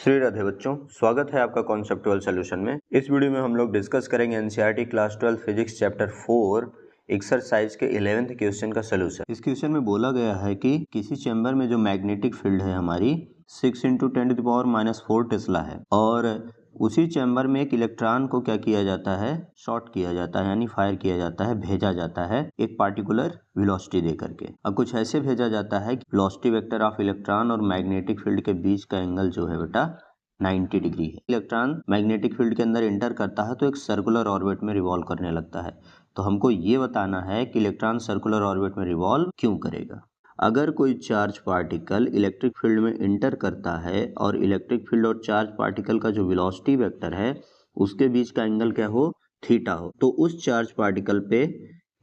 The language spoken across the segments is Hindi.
श्री राधे बच्चों, स्वागत है आपका कॉन्सेप्टुअल सॉल्यूशन में। इस वीडियो में हम लोग डिस्कस करेंगे NCERT class 12 physics chapter 4 exercise के 11th क्वेश्चन का सलूशन। इस क्वेश्चन में बोला गया है कि किसी चैम्बर में जो मैग्नेटिक फील्ड है हमारी 6 × 10⁻⁴ टेस्ला है और उसी चैम्बर में एक इलेक्ट्रॉन को क्या किया जाता है, शॉर्ट किया जाता है, यानी फायर किया जाता है, भेजा जाता है एक पार्टिकुलर वेलोसिटी दे करके। अब कुछ ऐसे भेजा जाता है कि वेलोसिटी वेक्टर ऑफ इलेक्ट्रॉन और मैग्नेटिक फील्ड के बीच का एंगल जो है बेटा 90 डिग्री है। इलेक्ट्रॉन मैग्नेटिक फील्ड के अंदर एंटर करता है तो एक सर्कुलर ऑर्बिट में रिवॉल्व करने लगता है। तो हमको ये बताना है कि इलेक्ट्रॉन सर्कुलर ऑर्बिट में रिवॉल्व क्यों करेगा। अगर कोई चार्ज पार्टिकल इलेक्ट्रिक फील्ड में इंटर करता है और इलेक्ट्रिक फील्ड और चार्ज पार्टिकल का जो वेलोसिटी वेक्टर है उसके बीच का एंगल क्या हो, थीटा हो, तो उस चार्ज पार्टिकल पे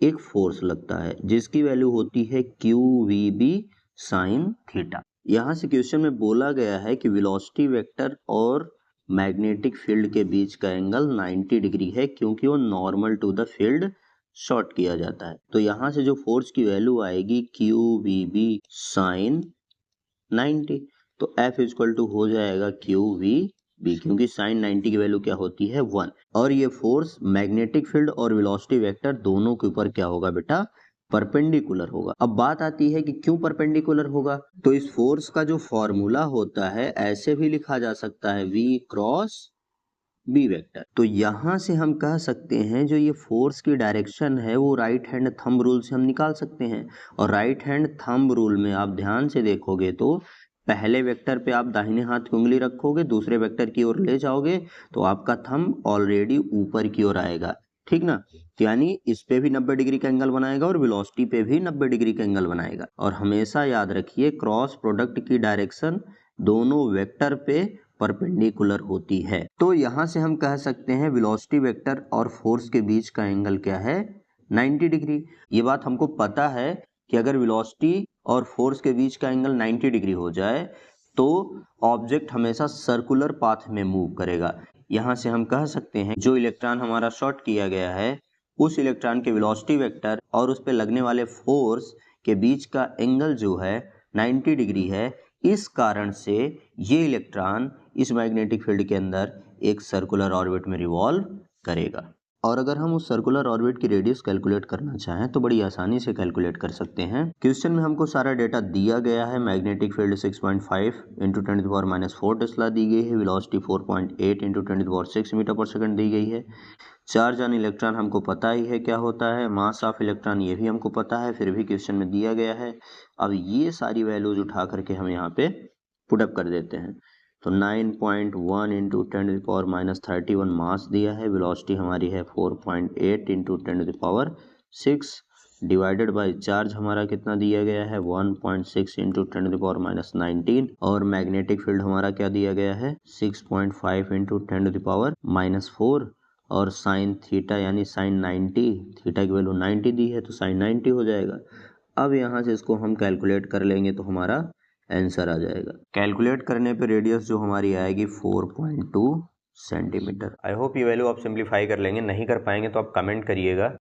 एक फोर्स लगता है जिसकी वैल्यू होती है QVB साइन थीटा। यहाँ से क्वेश्चन में बोला गया है कि वेलोसिटी वेक्टर और मैग्नेटिक फील्ड के बीच का एंगल 90 डिग्री है क्योंकि वो normal to the field short किया जाता है। तो यहाँ से जो फोर्स की वैल्यू आएगी QVB साइन 90, तो F इक्वल टू हो जाएगा QVB, क्योंकि साइन 90 की वैल्यू क्या होती है 1। और ये फोर्स मैग्नेटिक फील्ड और वेलोसिटी वेक्टर दोनों के ऊपर क्या होगा बेटा, परपेंडिकुलर होगा। अब बात आती है कि क्यों परपेंडिकुलर होगा, तो इस फोर्स का जो फॉर्मूला होता है ऐसे भी लिखा जा सकता है V क्रॉस बी वेक्टर। तो यहां से हम कह सकते हैं जो ये फोर्स की डायरेक्शन है वो राइट हैंड थंब रूल से हम निकाल सकते हैं। और राइट हैंड थंब रूल में आप ध्यान से देखोगे तो पहले वेक्टर पे आप दाहिने हाथ की उंगली रखोगे, दूसरे वेक्टर की ओर ले जाओगे तो आपका थंब ऑलरेडी ऊपर की ओर आएगा, ठीक ना। यानी इस पे भी 90 डिग्री का एंगल बनाएगा और वेलोसिटी पे भी 90 डिग्री का एंगल बनाएगा। और हमेशा याद रखिए क्रॉस प्रोडक्ट की डायरेक्शन दोनों वेक्टर पे परपेंडिकुलर होती है। तो यहां से हम कह सकते हैं वेलोसिटी वेक्टर और फोर्स के बीच का एंगल क्या है, 90 डिग्री। ये बात हमको पता है कि अगर वेलोसिटी और फोर्स के बीच का एंगल 90 डिग्री हो जाए तो ऑब्जेक्ट हमेशा सर्कुलर पाथ में मूव करेगा। यहां से हम कह सकते हैं जो इलेक्ट्रॉन हमारा शॉर्ट किया गया है उस इलेक्ट्रॉन के वेलोसिटी वेक्टर और उस पे लगने वाले फोर्स के बीच का एंगल जो है 90 डिग्री है। इस कारण से ये इलेक्ट्रॉन इस मैग्नेटिक फील्ड के अंदर एक सर्कुलर ऑर्बिट में रिवॉल्व करेगा। और अगर हम उस सर्कुलर ऑर्बिट की रेडियस कैलकुलेट करना चाहें तो बड़ी आसानी से कैलकुलेट कर सकते हैं। क्वेश्चन में हमको सारा डेटा दिया गया है। मैग्नेटिक फील्ड 6.5 × 10⁻⁴ टेस्ला दी गई है, वेलोसिटी 4.8 × 10⁻⁶ मीटर पर सेकंड दी गई है। चार्ज ऑन इलेक्ट्रॉन हमको पता ही है क्या होता है, मास ऑफ इलेक्ट्रॉन ये भी हमको पता है, फिर भी क्वेश्चन में दिया गया है। अब ये सारी वैल्यूज उठा करके हम यहाँ पे पुटअप कर देते हैं। तो 9.1 × 10⁻31 मास दिया है, वेलोसिटी हमारी है 4.8 × 10⁻⁶ डिवाइडेड बाय चार्ज हमारा कितना दिया गया है 1.6 × 10⁻19 और मैग्नेटिक फील्ड हमारा क्या दिया गया है 6.5 × 10⁻⁴ और साइन थीटा यानी साइन 90, थीटा की वैल्यू 90 दी है तो साइन 90 हो जाएगा। अब यहाँ से इसको हम कैलकुलेट कर लेंगे तो हमारा आंसर आ जाएगा। कैलकुलेट करने पे रेडियस जो हमारी आएगी 4.2 सेंटीमीटर। आई होप ये वैल्यू आप सिंप्लीफाई कर लेंगे, नहीं कर पाएंगे तो आप कमेंट करिएगा।